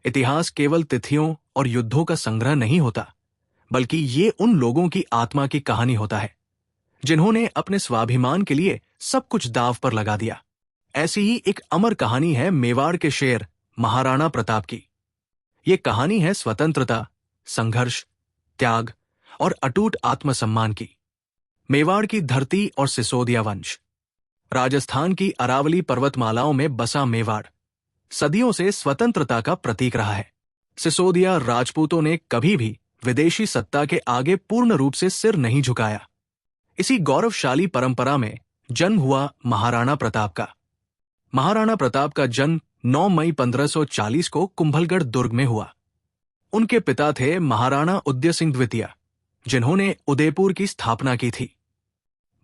इतिहास केवल तिथियों और युद्धों का संग्रह नहीं होता, बल्कि ये उन लोगों की आत्मा की कहानी होता है जिन्होंने अपने स्वाभिमान के लिए सब कुछ दांव पर लगा दिया। ऐसी ही एक अमर कहानी है मेवाड़ के शेर महाराणा प्रताप की। ये कहानी है स्वतंत्रता, संघर्ष, त्याग और अटूट आत्मसम्मान की। मेवाड़ की धरती और सिसोदिया वंश। राजस्थान की अरावली पर्वतमालाओं में बसा मेवाड़ सदियों से स्वतंत्रता का प्रतीक रहा है। सिसोदिया राजपूतों ने कभी भी विदेशी सत्ता के आगे पूर्ण रूप से सिर नहीं झुकाया। इसी गौरवशाली परंपरा में जन्म हुआ महाराणा प्रताप का। महाराणा प्रताप का जन्म 9 मई 1540 को कुंभलगढ़ दुर्ग में हुआ। उनके पिता थे महाराणा उदय सिंह द्वितीय, जिन्होंने उदयपुर की स्थापना की थी।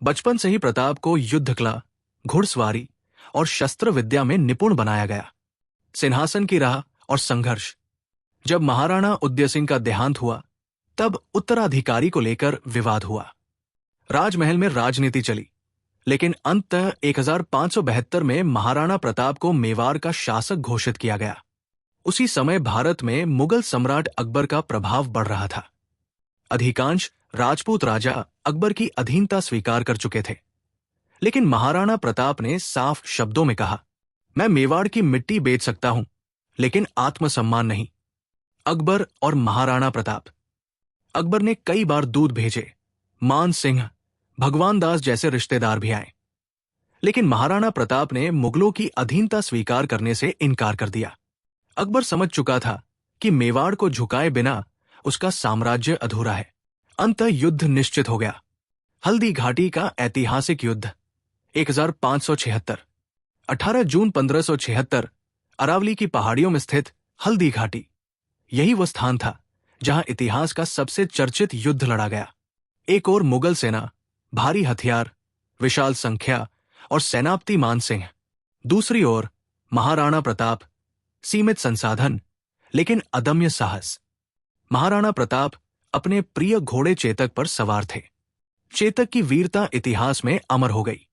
बचपन से ही प्रताप को युद्ध कला, घुड़सवारी और शस्त्र विद्या में निपुण बनाया गया। सिंहासन की राह और संघर्ष। जब महाराणा उदय सिंह का देहांत हुआ, तब उत्तराधिकारी को लेकर विवाद हुआ। राजमहल में राजनीति चली, लेकिन अंततः 1572 में महाराणा प्रताप को मेवाड़ का शासक घोषित किया गया। उसी समय भारत में मुगल सम्राट अकबर का प्रभाव बढ़ रहा था। अधिकांश राजपूत राजा अकबर की अधीनता स्वीकार कर चुके थे, लेकिन महाराणा प्रताप ने साफ शब्दों में कहा, मैं मेवाड़ की मिट्टी बेच सकता हूं, लेकिन आत्मसम्मान नहीं। अकबर और महाराणा प्रताप। अकबर ने कई बार दूत भेजे, मान सिंह, भगवान दास जैसे रिश्तेदार भी आए, लेकिन महाराणा प्रताप ने मुगलों की अधीनता स्वीकार करने से इनकार कर दिया। अकबर समझ चुका था कि मेवाड़ को झुकाए बिना उसका साम्राज्य अधूरा है। अंततः युद्ध निश्चित हो गया। हल्दी घाटी का ऐतिहासिक युद्ध। 1576। 18 जून 1576, अरावली की पहाड़ियों में स्थित हल्दी घाटी। यही वो स्थान था जहां इतिहास का सबसे चर्चित युद्ध लड़ा गया। एक ओर मुगल सेना, भारी हथियार, विशाल संख्या और सेनापति मान सिंह। दूसरी ओर महाराणा प्रताप, सीमित संसाधन लेकिन अदम्य साहस। महाराणा प्रताप अपने प्रिय घोड़े चेतक पर सवार थे। चेतक की वीरता इतिहास में अमर हो गई।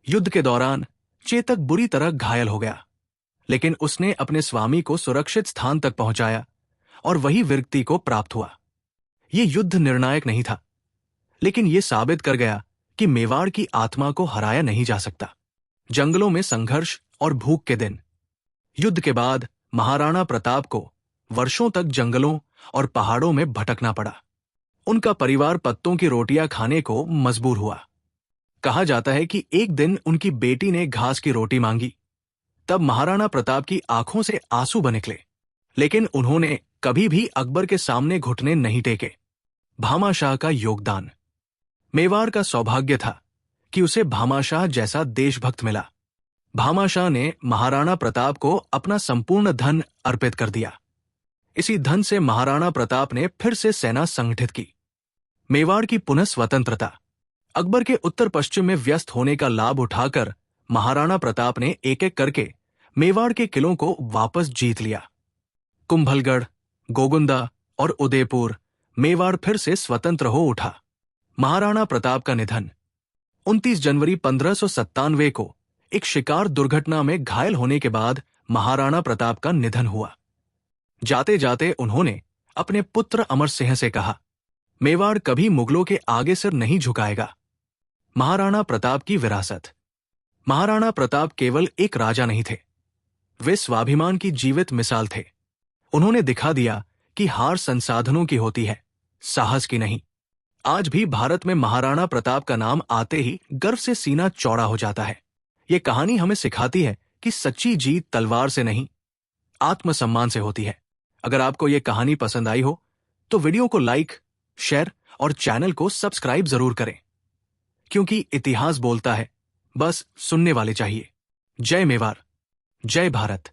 युद्ध के दौरान चेतक बुरी तरह घायल हो गया, लेकिन उसने अपने स्वामी को सुरक्षित स्थान तक पहुंचाया और वही वीरगति को प्राप्त हुआ। यह युद्ध निर्णायक नहीं था, लेकिन यह साबित कर गया कि मेवाड़ की आत्मा को हराया नहीं जा सकता। जंगलों में संघर्ष और भूख के दिन। युद्ध के बाद महाराणा प्रताप को वर्षों तक जंगलों और पहाड़ों में भटकना पड़ा। उनका परिवार पत्तों की रोटियां खाने को मजबूर हुआ। कहा जाता है कि एक दिन उनकी बेटी ने घास की रोटी मांगी, तब महाराणा प्रताप की आंखों से आंसू बह निकले, लेकिन उन्होंने कभी भी अकबर के सामने घुटने नहीं टेके। भामाशाह का योगदान। मेवाड़ का सौभाग्य था कि उसे भामाशाह जैसा देशभक्त मिला। भामाशाह ने महाराणा प्रताप को अपना संपूर्ण धन अर्पित कर दिया। इसी धन से महाराणा प्रताप ने फिर से सेना संगठित की। मेवाड़ की पुनः स्वतंत्रता। अकबर के उत्तर पश्चिम में व्यस्त होने का लाभ उठाकर महाराणा प्रताप ने एक एक करके मेवाड़ के किलों को वापस जीत लिया। कुंभलगढ़, गोगुंदा और उदयपुर, मेवाड़ फिर से स्वतंत्र हो उठा। महाराणा प्रताप का निधन। 29 जनवरी 1597 को एक शिकार दुर्घटना में घायल होने के बाद महाराणा प्रताप का निधन हुआ। जाते जाते उन्होंने अपने पुत्र अमर सिंह से कहा, मेवाड़ कभी मुगलों के आगे सिर नहीं झुकाएगा। महाराणा प्रताप की विरासत। महाराणा प्रताप केवल एक राजा नहीं थे, वे स्वाभिमान की जीवित मिसाल थे। उन्होंने दिखा दिया कि हार संसाधनों की होती है, साहस की नहीं। आज भी भारत में महाराणा प्रताप का नाम आते ही गर्व से सीना चौड़ा हो जाता है। ये कहानी हमें सिखाती है कि सच्ची जीत तलवार से नहीं, आत्मसम्मान से होती है। अगर आपको ये कहानी पसंद आई हो तो वीडियो को लाइक, शेयर और चैनल को सब्सक्राइब जरूर करें, क्योंकि इतिहास बोलता है, बस सुनने वाले चाहिए। जय मेवाड़, जय भारत।